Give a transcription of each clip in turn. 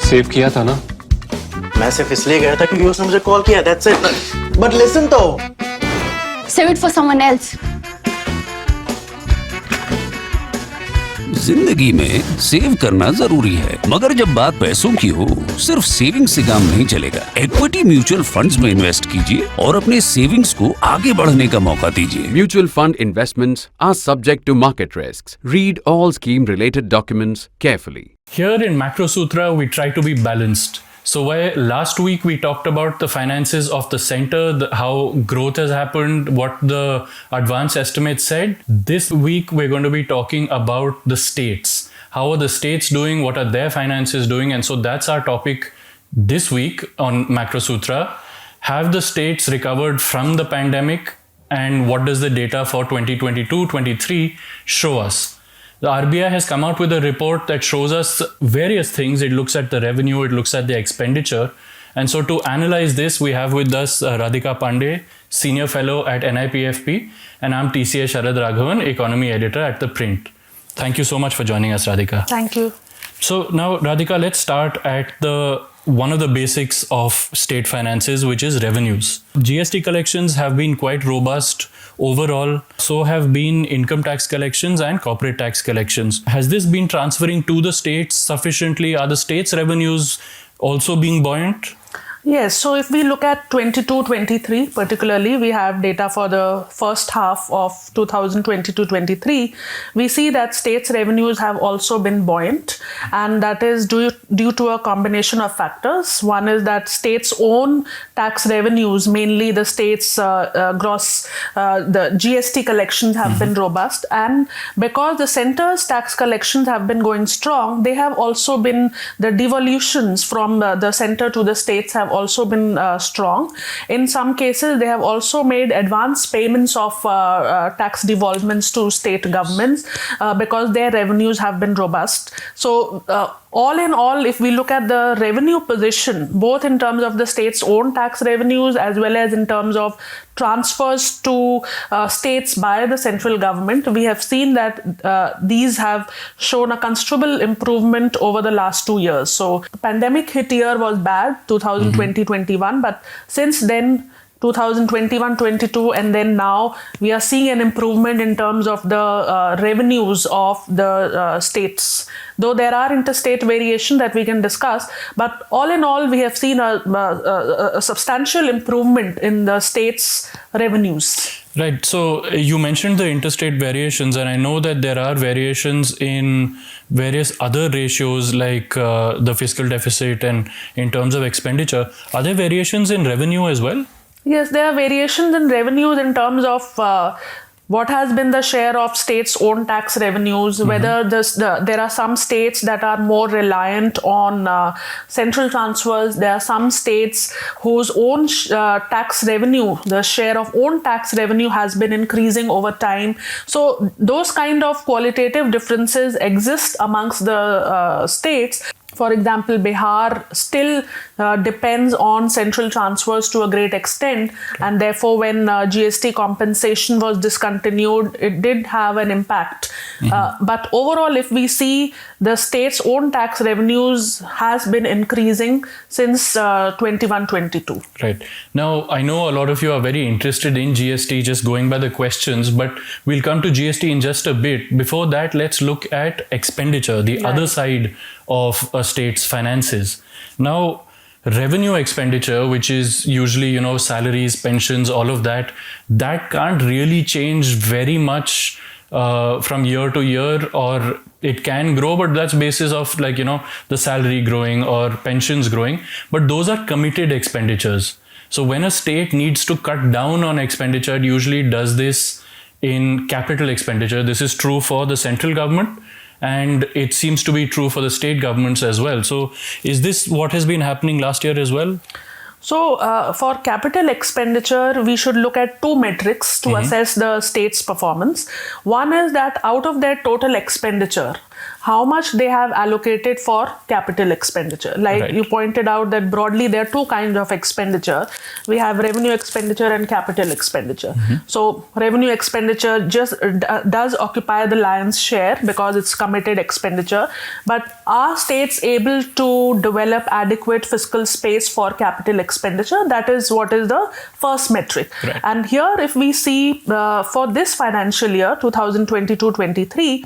Save किया था ना? मैं सिर्फ इसलिए गया था क्योंकि उसने मुझे कॉल किया, that's it. But listen though. Save it for someone else. जिंदगी में सेव करना जरूरी है, मगर जब बात पैसों की हो सिर्फ सेविंग से काम नहीं चलेगा। इक्विटी म्यूचुअल फंड्स में इन्वेस्ट कीजिए और अपने सेविंग्स को आगे बढ़ने का मौका दीजिए। Mutual fund investments are subject to market risks. Read all scheme related documents carefully. Here in Macro Sutra, we try to be balanced. So while last week we talked about the finances of the center, how growth has happened, what the advance estimates said, this week we're going to be talking about the states. How are the states doing? What are their finances doing? And so that's our topic this week on Macro Sutra. Have the states recovered from the pandemic? And what does the data for 2022-23 show us? The RBI has come out with a report that shows us various things. It looks at the revenue, it looks at the expenditure. And so to analyze this, we have with us Radhika Pandey, Senior Fellow at NIPFP, and I'm TCA Sharad Raghavan, Economy Editor at ThePrint. Thank you so much for joining us, Radhika. Thank you. So now, Radhika, let's start at one of the basics of state finances, which is revenues. GST collections have been quite robust overall. So have been income tax collections and corporate tax collections. Has this been transferring to the states sufficiently? Are the states' revenues also being buoyant? Yes, so if we look at 22-23 particularly, we have data for the first half of 2022-23. We see that states' revenues have also been buoyant, and that is due to a combination of factors. One is that states' own tax revenues, mainly the states' gross, the GST collections have been robust, and because the centre's tax collections have been going strong, they have also been, the devolutions from the centre to the states have also been strong. In some cases, they have also made advance payments of tax devolvements to state governments because their revenues have been robust. So all in all, if we look at the revenue position, both in terms of the state's own tax revenues as well as in terms of transfers to states by the central government, we have seen that these have shown a considerable improvement over the last 2 years. So the pandemic hit year was bad, 2020-21, but since then, 2021-22, and then now we are seeing an improvement in terms of the revenues of the states. Though there are interstate variation that we can discuss, but all in all, we have seen a substantial improvement in the states' revenues. Right. So you mentioned the interstate variations, and I know that there are variations in various other ratios like the fiscal deficit and in terms of expenditure. Are there variations in revenue as well? Yes, there are variations in revenues in terms of what has been the share of states' own tax revenues, whether there are some states that are more reliant on central transfers. There are some states whose own tax revenue, the share of own tax revenue has been increasing over time. So those kind of qualitative differences exist amongst the states. For example, Bihar still depends on central transfers to a great extent, and therefore when GST compensation was discontinued, it did have an impact. But overall, if we see, the state's own tax revenues has been increasing since 21-22. Right. Now, I know a lot of you are very interested in GST, just going by the questions, but we'll come to GST in just a bit. Before that, let's look at expenditure, the other side of a state's finances. Now, revenue expenditure, which is usually, salaries, pensions, all of that, that can't really change very much from year to year, or it can grow, but that's basis of the salary growing or pensions growing. But those are committed expenditures. So when a state needs to cut down on expenditure, it usually does this in capital expenditure. This is true for the central government, and it seems to be true for the state governments as well. So is this what has been happening last year as well? So for capital expenditure, we should look at two metrics to assess the state's performance. One is that out of their total expenditure, how much they have allocated for capital expenditure. Like Right. you pointed out that broadly there are two kinds of expenditure. We have revenue expenditure and capital expenditure. So revenue expenditure just does occupy the lion's share because it's committed expenditure. But are states able to develop adequate fiscal space for capital expenditure? That is what is the first metric. Right. And here, if we see for this financial year, 2022-23,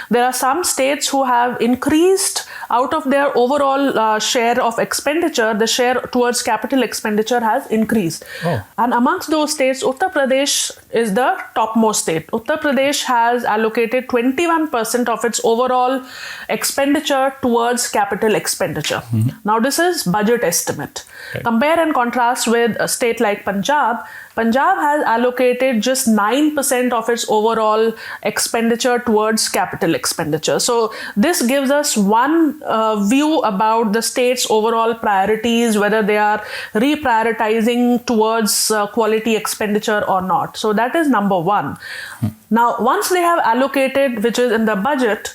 there are some states who have increased out of their overall share of expenditure, the share towards capital expenditure has increased. Oh. And amongst those states, Uttar Pradesh is the topmost state. Uttar Pradesh has allocated 21% of its overall expenditure towards capital expenditure. Now, this is budget estimate. Right. Compare and contrast with a state like Punjab. Punjab has allocated just 9% of its overall expenditure towards capital expenditure. So this gives us one view about the state's overall priorities, whether they are reprioritizing towards quality expenditure or not. So that is number one. Now, once they have allocated, which is in the budget,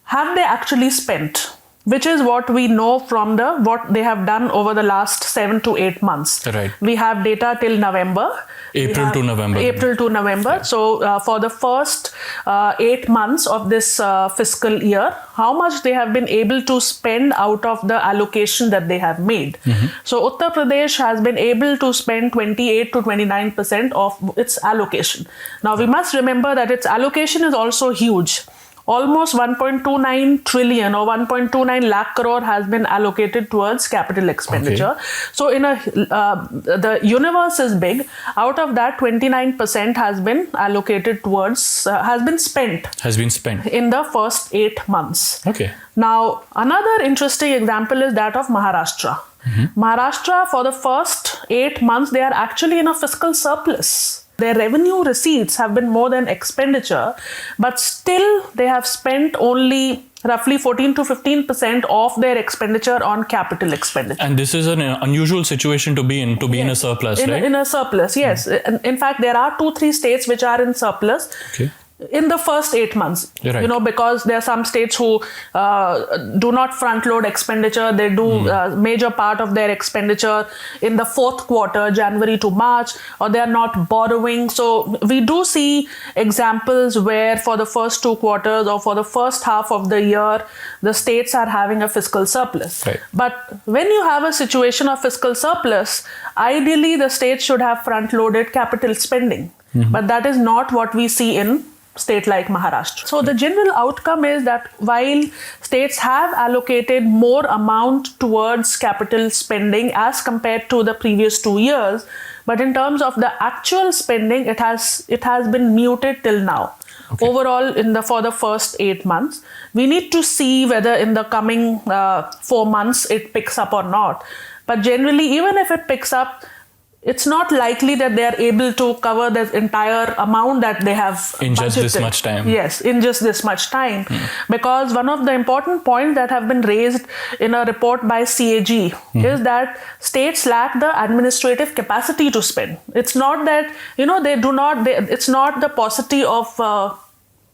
have they actually spent? Which is what we know from what they have done over the last 7 to 8 months. Right. We have data till November. April to November. April to November. Yeah. So for the first 8 months of this fiscal year, how much they have been able to spend out of the allocation that they have made. So Uttar Pradesh has been able to spend 28 to 29% of its allocation. Now we must remember that its allocation is also huge. Almost 1.29 trillion or 1.29 lakh crore has been allocated towards capital expenditure. Okay. So the universe is big. Out of that, 29% has been allocated towards, has been spent in the first 8 months. Okay. Now, another interesting example is that of Maharashtra. Maharashtra, for the first 8 months, they are actually in a fiscal surplus. Their revenue receipts have been more than expenditure, but still they have spent only roughly 14 to 15% of their expenditure on capital expenditure. And this is an unusual situation to be in, in a surplus, right? In a surplus, yes. In fact, there are 2-3 states which are in surplus. Okay. In the first 8 months, Right. because there are some states who do not front load expenditure. They do major part of their expenditure in the fourth quarter, January to March, or they are not borrowing. So we do see examples where for the first 2 quarters or for the first half of the year, the states are having a fiscal surplus. Right. But when you have a situation of fiscal surplus, ideally the states should have front loaded capital spending. But that is not what we see in state like Maharashtra. So the general outcome is that while states have allocated more amount towards capital spending as compared to the previous 2 years, but in terms of the actual spending, it has been muted till now. Okay. Overall, for the first 8 months, we need to see whether in the coming 4 months it picks up or not. But generally, even if it picks up, it's not likely that they are able to cover the entire amount that they have in budgeted. Just this much time. Yes, in just this much time. Because one of the important points that have been raised in a report by CAG is that states lack the administrative capacity to spend. It's not that, it's not the paucity of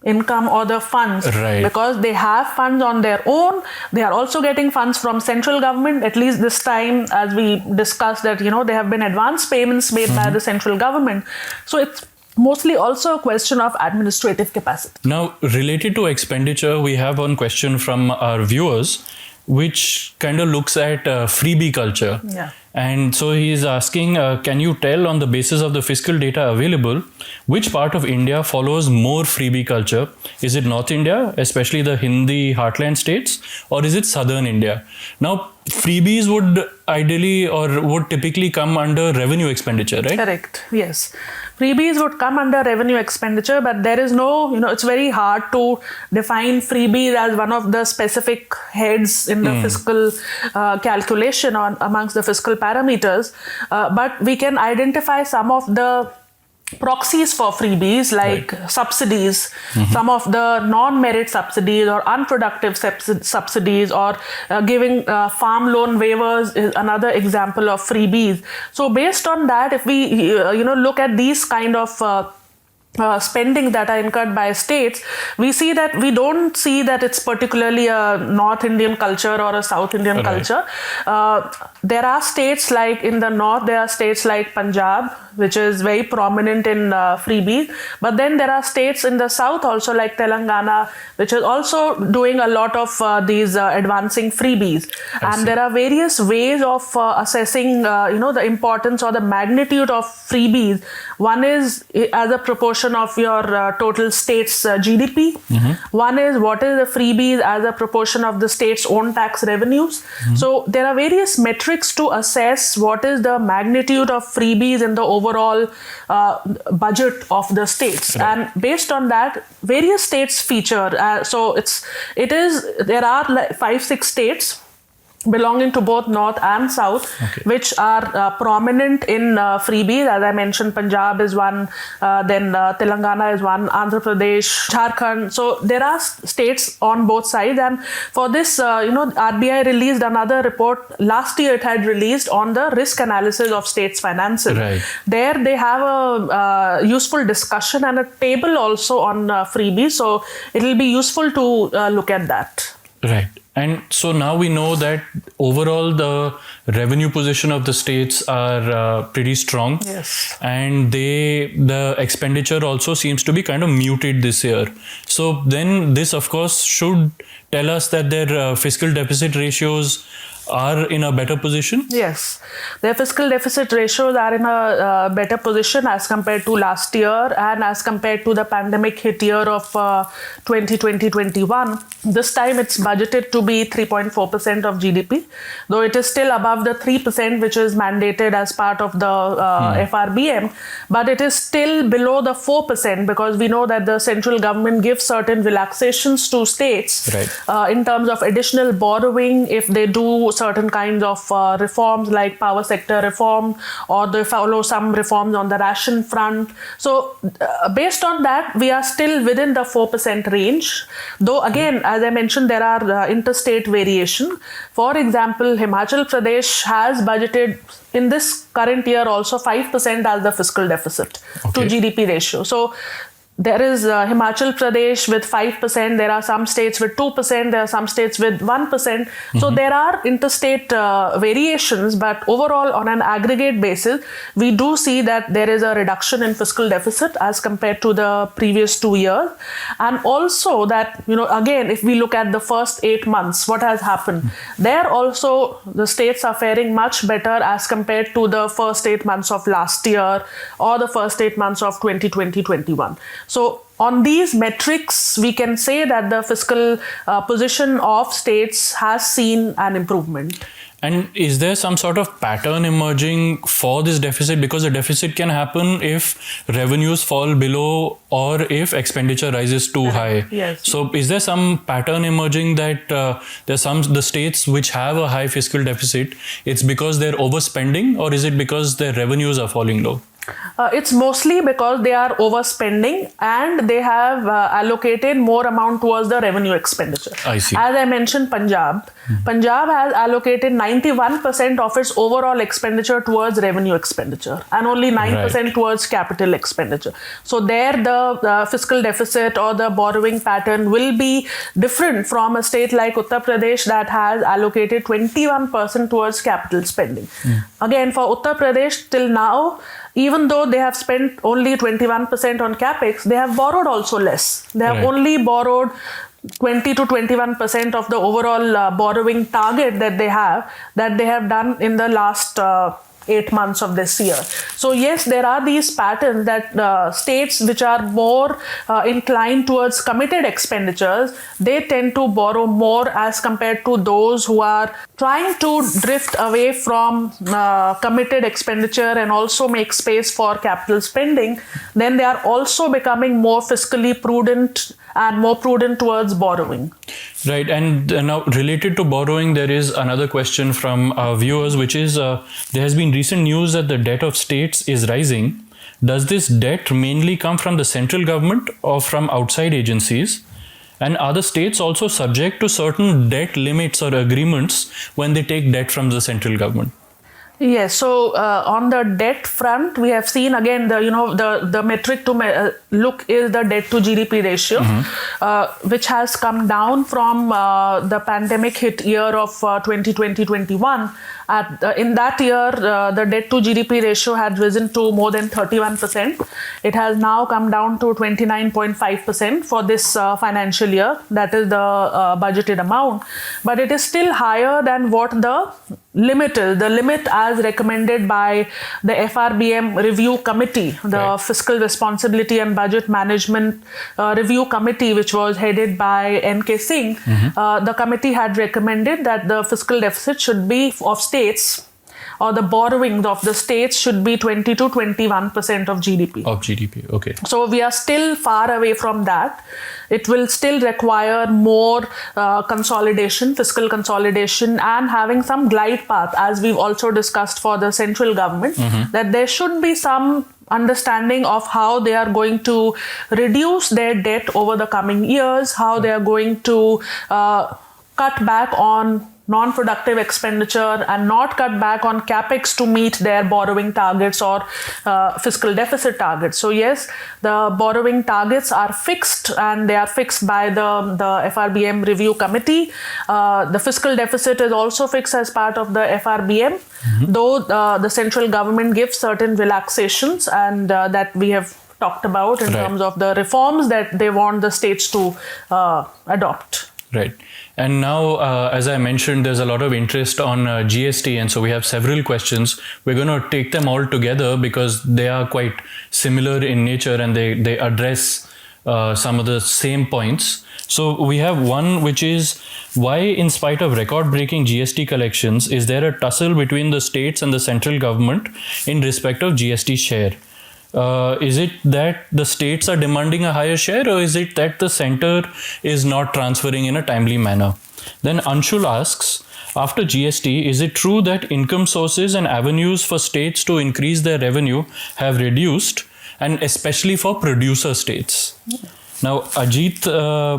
income or the funds, right. Because they have funds on their own. They are also getting funds from central government. At least this time, as we discussed, that there have been advance payments made by the central government. So it's mostly also a question of administrative capacity. Now, related to expenditure, we have one question from our viewers, which kind of looks at freebie culture. Yeah. And so he is asking, can you tell on the basis of the fiscal data available, which part of India follows more freebie culture? Is it North India, especially the Hindi heartland states, or is it Southern India? Now, freebies would ideally or would typically come under revenue expenditure, right? Correct. Yes. Freebies would come under revenue expenditure, but there is no, it's very hard to define freebies as one of the specific heads in the fiscal calculation on amongst the fiscal parameters. But we can identify some of the proxies for freebies like subsidies, some of the non-merit subsidies or unproductive subsidies, or giving farm loan waivers is another example of freebies. So based on that, if we look at these kind of spending that are incurred by states, we don't see that it's particularly a North Indian culture or a South Indian culture. There are states like in the north, there are states like Punjab, which is very prominent in freebies. But then there are states in the south also like Telangana, which is also doing a lot of these advancing freebies. And there are various ways of assessing, the importance or the magnitude of freebies. One is as a proportion of your total state's GDP. One is what is the freebies as a proportion of the state's own tax revenues. So there are various metrics to assess what is the magnitude of freebies in the overall budget of the states. And based on that, various states feature. There are like 5-6 states belonging to both North and South, which are prominent in freebies. As I mentioned, Punjab is one, then Telangana is one, Andhra Pradesh, Jharkhand. So there are states on both sides. And for this, RBI released another report. Last year it had released on the risk analysis of states' finances. There they have a useful discussion and a table also on freebies. So it will be useful to look at that. Right. And so now we know that overall the revenue position of the states are pretty strong. Yes. And the expenditure also seems to be kind of muted this year. So then this of course should tell us that their fiscal deficit ratios are in a better position? Yes, their fiscal deficit ratios are in a better position as compared to last year and as compared to the pandemic hit year of 2020-21. This time it's budgeted to be 3.4% of GDP, though it is still above the 3% which is mandated as part of the FRBM, but it is still below the 4% because we know that the central government gives certain relaxations to states in terms of additional borrowing if they do certain kinds of reforms like power sector reform, or they follow some reforms on the ration front. So based on that, we are still within the 4% range, though again, as I mentioned, there are interstate variation. For example, Himachal Pradesh has budgeted in this current year also 5% as the fiscal deficit to GDP ratio. So there is Himachal Pradesh with 5%, there are some states with 2%, there are some states with 1%. So there are interstate variations, but overall on an aggregate basis, we do see that there is a reduction in fiscal deficit as compared to the previous 2 years. And also that, again, if we look at the first 8 months, what has happened? There also the states are faring much better as compared to the first 8 months of last year or the first 8 months of 2020-21. So on these metrics, we can say that the fiscal position of states has seen an improvement. And is there some sort of pattern emerging for this deficit? Because a deficit can happen if revenues fall below or if expenditure rises too high. Yes. So is there some pattern emerging that the states which have a high fiscal deficit, it's because they're overspending, or is it because their revenues are falling low? It's mostly because they are overspending and they have allocated more amount towards the revenue expenditure. I see. As I mentioned, Punjab has allocated 91% of its overall expenditure towards revenue expenditure and only 9% towards capital expenditure. So there the fiscal deficit or the borrowing pattern will be different from a state like Uttar Pradesh that has allocated 21% towards capital spending. Again, for Uttar Pradesh till now, even though they have spent only 21% on capex, they have borrowed also less. They have only borrowed 20 to 21% of the overall borrowing target that they have done in the last 8 months of this year. So yes, there are these patterns that states which are more inclined towards committed expenditures, they tend to borrow more as compared to those who are trying to drift away from committed expenditure and also make space for capital spending. Then they are also becoming more fiscally prudent and more prudent towards borrowing. Right. And now related to borrowing, there is another question from our viewers, which is there has been recent news that the debt of states is rising. Does this debt mainly come from the central government or from outside agencies? And are the states also subject to certain debt limits or agreements when they take debt from the central government? Yes. So on the debt front, we have seen again the metric to look is the debt to GDP ratio, which has come down from the pandemic hit year of 2020-21. In that year, the debt to GDP ratio had risen to more than 31%. It has now come down to 29.5% for this financial year. That is the budgeted amount, but it is still higher than what the limit is. The limit as recommended by the FRBM review committee, the Fiscal Responsibility and Budget Management Review Committee, which was headed by N.K. Singh. The committee had recommended that the fiscal deficit should be of states, or the borrowing of the states should be 20 to 21% of GDP. Of GDP, okay. So we are still far away from that. It will still require more consolidation, fiscal consolidation, and having some glide path, as we've also discussed for the central government, that there should be some understanding of how they are going to reduce their debt over the coming years, how they are going to cut back on non-productive expenditure and not cut back on capex to meet their borrowing targets or fiscal deficit targets. So yes, the borrowing targets are fixed, and they are fixed by the FRBM review committee. The fiscal deficit is also fixed as part of the FRBM, though the central government gives certain relaxations, and that we have talked about in terms of the reforms that they want the states to adopt. Right. And now, as I mentioned, there's a lot of interest on GST, and so we have several questions. We're going to take them all together because they are quite similar in nature, and they address some of the same points. So we have one, which is, why, in spite of record-breaking GST collections, is there a tussle between the states and the central government in respect of GST share? Is it that the states are demanding a higher share, or is it that the center is not transferring in a timely manner? Then Anshul asks, after GST, is it true that income sources and avenues for states to increase their revenue have reduced, and especially for producer states? Now, Ajit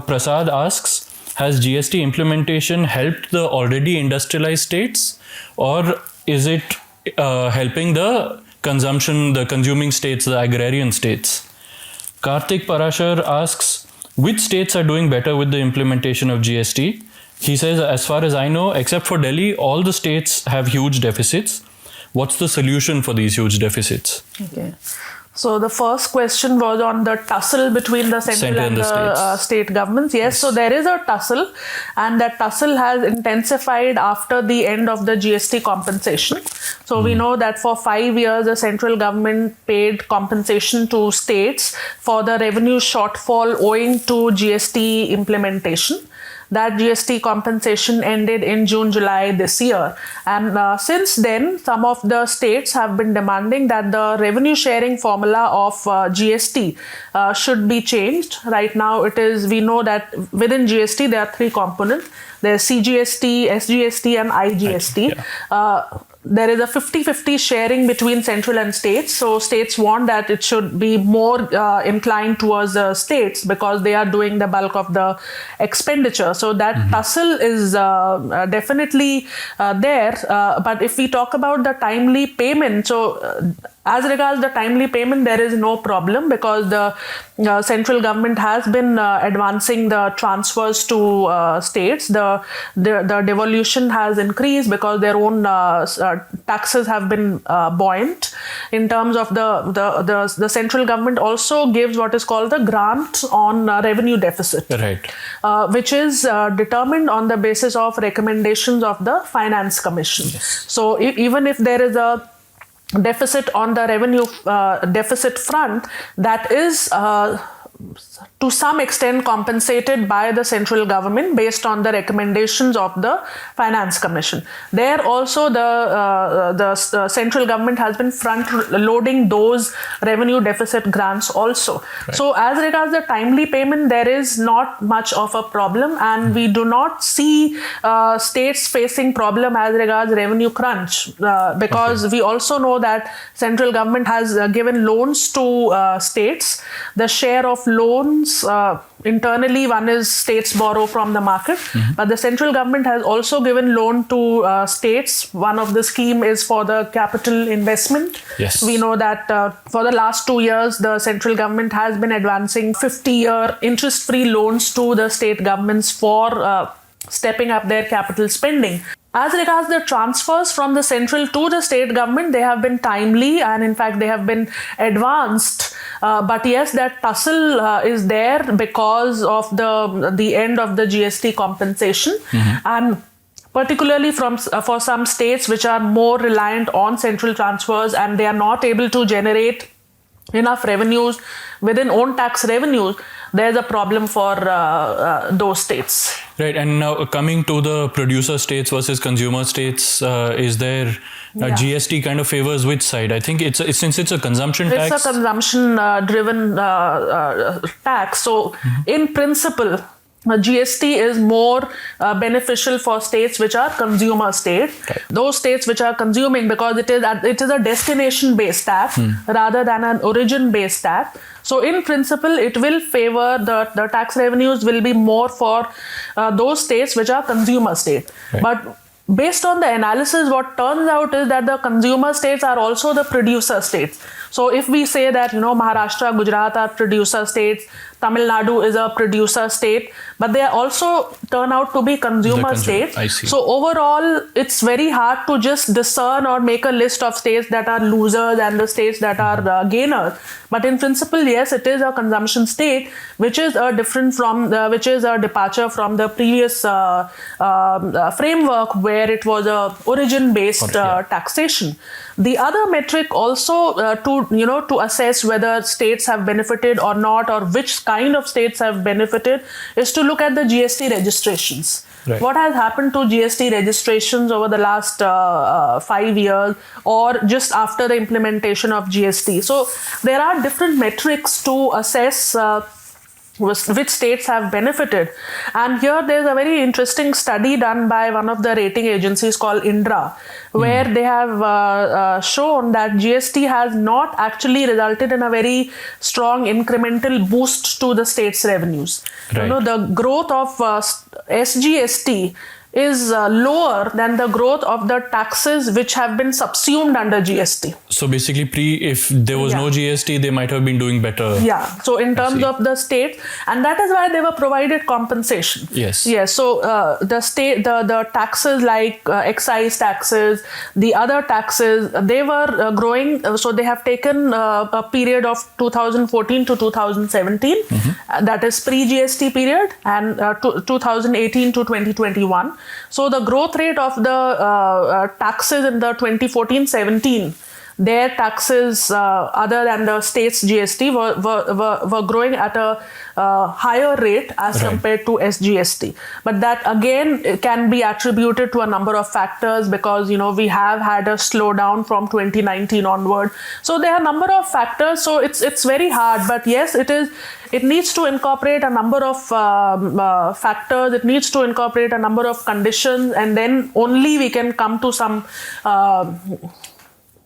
Prasad asks, has GST implementation helped the already industrialized states, or is it helping the consuming states, the agrarian states? Karthik Parashar asks, which states are doing better with the implementation of GST? He says, as far as I know, except for Delhi, all the states have huge deficits. What's the solution for these huge deficits? Okay. So the first question was on the tussle between the central and the state governments. Yes, so there is a tussle, and that tussle has intensified after the end of the GST compensation. So we know that for 5 years, the central government paid compensation to states for the revenue shortfall owing to GST implementation. That GST compensation ended in June-July this year. And since then, some of the states have been demanding that the revenue sharing formula of GST should be changed. Right now, we know that within GST, there are 3 components. There's CGST, SGST, and IGST. There is a 50-50 sharing between central and states. So states want that it should be more inclined towards the states because they are doing the bulk of the expenditure. So that tussle is definitely there. But if we talk about the timely payment, so as regards the timely payment, there is no problem because the central government has been advancing the transfers to states. The devolution has increased because their own taxes have been buoyant. In terms of the central government also gives what is called the grant on revenue deficit, right? Which is determined on the basis of recommendations of the Finance Commission. Yes. So even if there is a deficit on the revenue deficit front, that is to some extent compensated by the central government based on the recommendations of the Finance Commission. There also the central government has been front loading those revenue deficit grants also. Right. So as regards the timely payment, there is not much of a problem, and we do not see states facing problem as regards revenue crunch because we also know that central government has given loans to states. The share of loans internally. One is states borrow from the market, but the central government has also given loan to states. One of the scheme is for the capital investment. Yes. We know that for the last 2 years, the central government has been advancing 50-year interest-free loans to the state governments for stepping up their capital spending. As regards the transfers from the central to the state government, they have been timely and in fact they have been advanced. But yes, that tussle is there because of the end of the GST compensation. And particularly for some states which are more reliant on central transfers and they are not able to generate enough revenues within own tax revenues, there's a problem for those states. Right, and now coming to the producer states versus consumer states, is there GST kind of favors which side? I think since it's a consumption tax. It's a consumption driven tax. So in principle, GST is more beneficial for states which are consumer states. Right. Those states which are consuming, because it is a destination based tax rather than an origin based tax. So in principle, it will favor the tax revenues will be more for those states which are consumer states. Right. But based on the analysis, what turns out is that the consumer states are also the producer states. So if we say that, Maharashtra, Gujarat are producer states, Tamil Nadu is a producer state, but they also turn out to be consumer states. I see. So overall, it's very hard to just discern or make a list of states that are losers and the states that are gainers. But in principle, yes, it is a consumption state, which is a departure from the previous framework where it was a origin-based taxation. The other metric also to assess whether states have benefited or not, or which kind of states have benefited, is to look at the GST registrations. Right. What has happened to GST registrations over the last 5 years or just after the implementation of GST? So there are different metrics to assess which states have benefited. And here there's a very interesting study done by one of the rating agencies called INDRA, where they have shown that GST has not actually resulted in a very strong incremental boost to the state's revenues. Right. The growth of SGST is lower than the growth of the taxes which have been subsumed under GST. So basically, if there was no GST, they might have been doing better. Yeah. So in terms of the state, and that is why they were provided compensation. Yes. Yes. So the state, the taxes like excise taxes, the other taxes, they were growing. So they have taken a period of 2014 to 2017, that is pre-GST period, and 2018 to 2021. So the growth rate of the taxes in the 2014-17, their taxes other than the state's GST were growing at a higher rate as compared to SGST. But that again can be attributed to a number of factors because we have had a slowdown from 2019 onward. So there are a number of factors. So it's very hard. But yes, it needs to incorporate a number of factors. It needs to incorporate a number of conditions, and then only we can come to some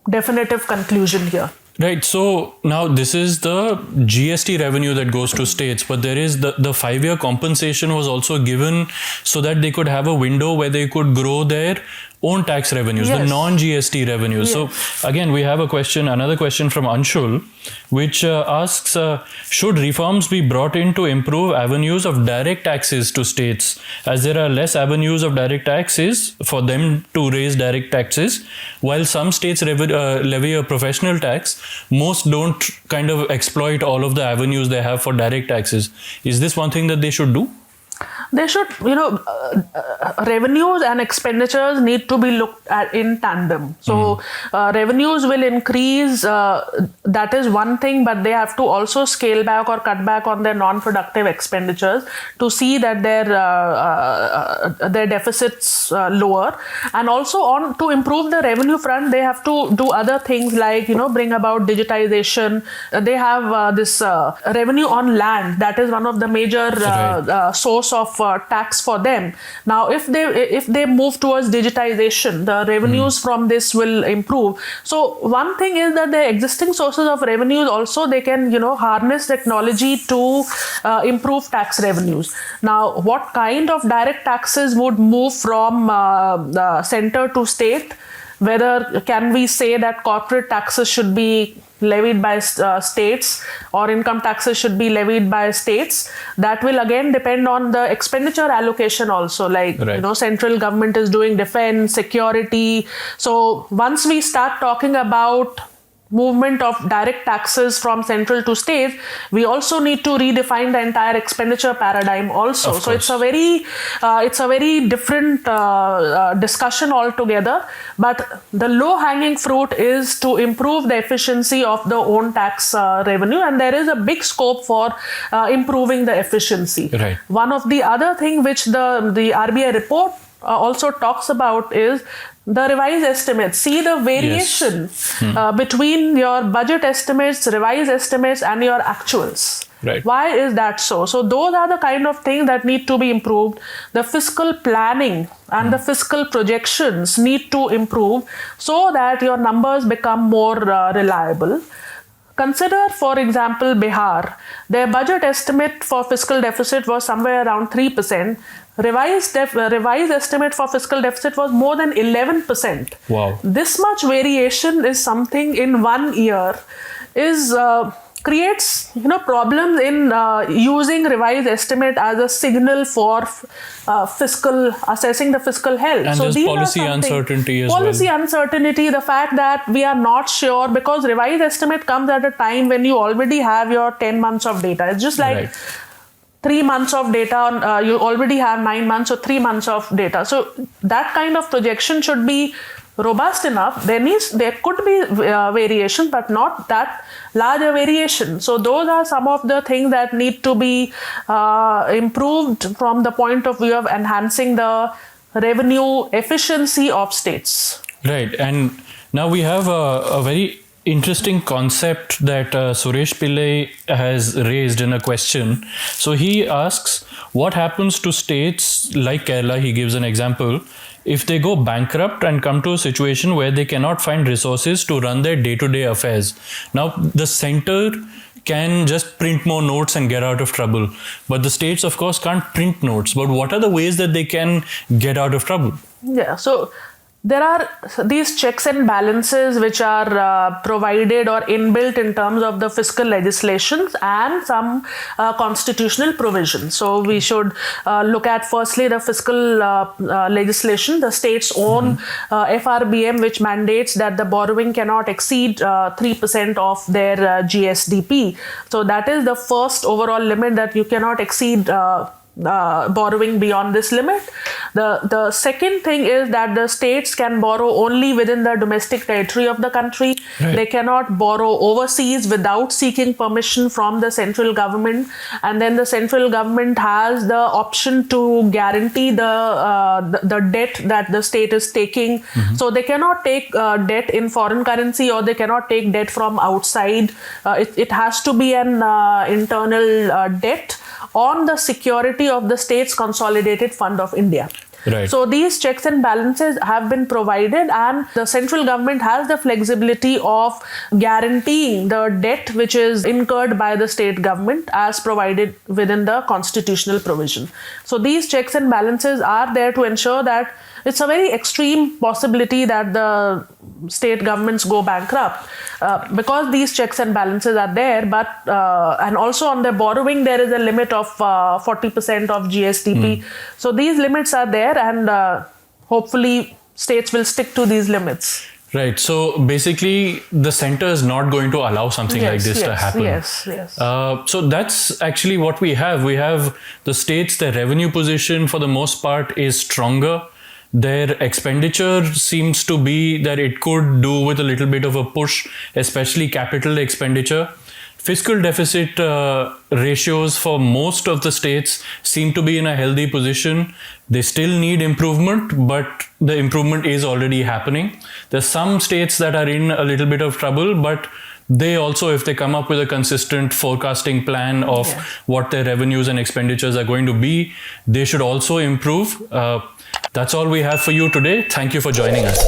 definitive conclusion here. Right. So now this is the GST revenue that goes to states, but there is the 5-year compensation was also given so that they could have a window where they could grow their own tax revenues, the non-GST revenues. Yes. So again, we have another question from Anshul, which asks, should reforms be brought in to improve avenues of direct taxes to states, as there are less avenues of direct taxes for them to raise direct taxes, while some states levy a professional tax, most don't kind of exploit all of the avenues they have for direct taxes. Is this one thing that they should do? They should, revenues and expenditures need to be looked at in tandem. So revenues will increase, that is one thing, but they have to also scale back or cut back on their non-productive expenditures to see that their deficits lower. And also to improve the revenue front, they have to do other things like, bring about digitization. They have this revenue on land. That is one of the major source of tax for them. Now, if they move towards digitization, the revenues from this will improve. So one thing is that the existing sources of revenues also, they can harness technology to improve tax revenues. Now, what kind of direct taxes would move from the center to state? Whether can we say that corporate taxes should be levied by states or income taxes should be levied by states? That will again depend on the expenditure allocation also. Like, central government is doing defense, security. So once we start talking about movement of direct taxes from central to state, we also need to redefine the entire expenditure paradigm also. So it's a very different discussion altogether. But the low-hanging fruit is to improve the efficiency of the own tax revenue, and there is a big scope for improving the efficiency. Right. One of the other thing which the RBI report also talks about is the revised estimates. See the variation between your budget estimates, revised estimates, and your actuals. Right. Why is that so? So those are the kind of things that need to be improved. The fiscal planning and the fiscal projections need to improve so that your numbers become more reliable. Consider, for example, Bihar. Their budget estimate for fiscal deficit was somewhere around 3%. Revised estimate for fiscal deficit was more than 11%. Wow. This much variation is something in 1 year creates problems in using revised estimate as a signal for assessing the fiscal health. And so there's policy uncertainty as well. Policy uncertainty, the fact that we are not sure, because revised estimate comes at a time when you already have your 10 months of data. It's just like 3 months of data, you already have 9 months or 3 months of data. So that kind of projection should be robust enough. There could be variation, but not that larger variation. So those are some of the things that need to be improved from the point of view of enhancing the revenue efficiency of states. Right. And now we have a very interesting concept that Suresh Pillai has raised in a question. So he asks, what happens to states like Kerala? He gives an example. If they go bankrupt and come to a situation where they cannot find resources to run their day-to-day affairs. Now, the center can just print more notes and get out of trouble. But the states, of course, can't print notes. But what are the ways that they can get out of trouble? Yeah, so there are these checks and balances which are provided or inbuilt in terms of the fiscal legislations and some constitutional provisions. So we should look at firstly the fiscal legislation, the state's own FRBM, which mandates that the borrowing cannot exceed 3% of their GSDP. So that is the first overall limit, that you cannot exceed borrowing beyond this limit. The second thing is that the states can borrow only within the domestic territory of the country. Right. They cannot borrow overseas without seeking permission from the central government. And then the central government has the option to guarantee the debt that the state is taking. So they cannot take debt in foreign currency, or they cannot take debt from outside. It has to be an internal debt on the security of the state's consolidated fund of India. Right. So these checks and balances have been provided, and the central government has the flexibility of guaranteeing the debt which is incurred by the state government as provided within the constitutional provision. So these checks and balances are there to ensure that it's a very extreme possibility that the state governments go bankrupt because these checks and balances are there. But and also on the borrowing, there is a limit of 40% of GSDP. So these limits are there, and hopefully states will stick to these limits. Right. So basically, the center is not going to allow something like this to happen. Yes. So that's actually what we have. We have the states, their revenue position for the most part is stronger. Their expenditure seems to be that it could do with a little bit of a push, especially capital expenditure. Fiscal deficit ratios for most of the states seem to be in a healthy position. They still need improvement, but the improvement is already happening. There's some states that are in a little bit of trouble, but they also, if they come up with a consistent forecasting plan of what their revenues and expenditures are going to be, they should also improve. That's all we have for you today. Thank you for joining us.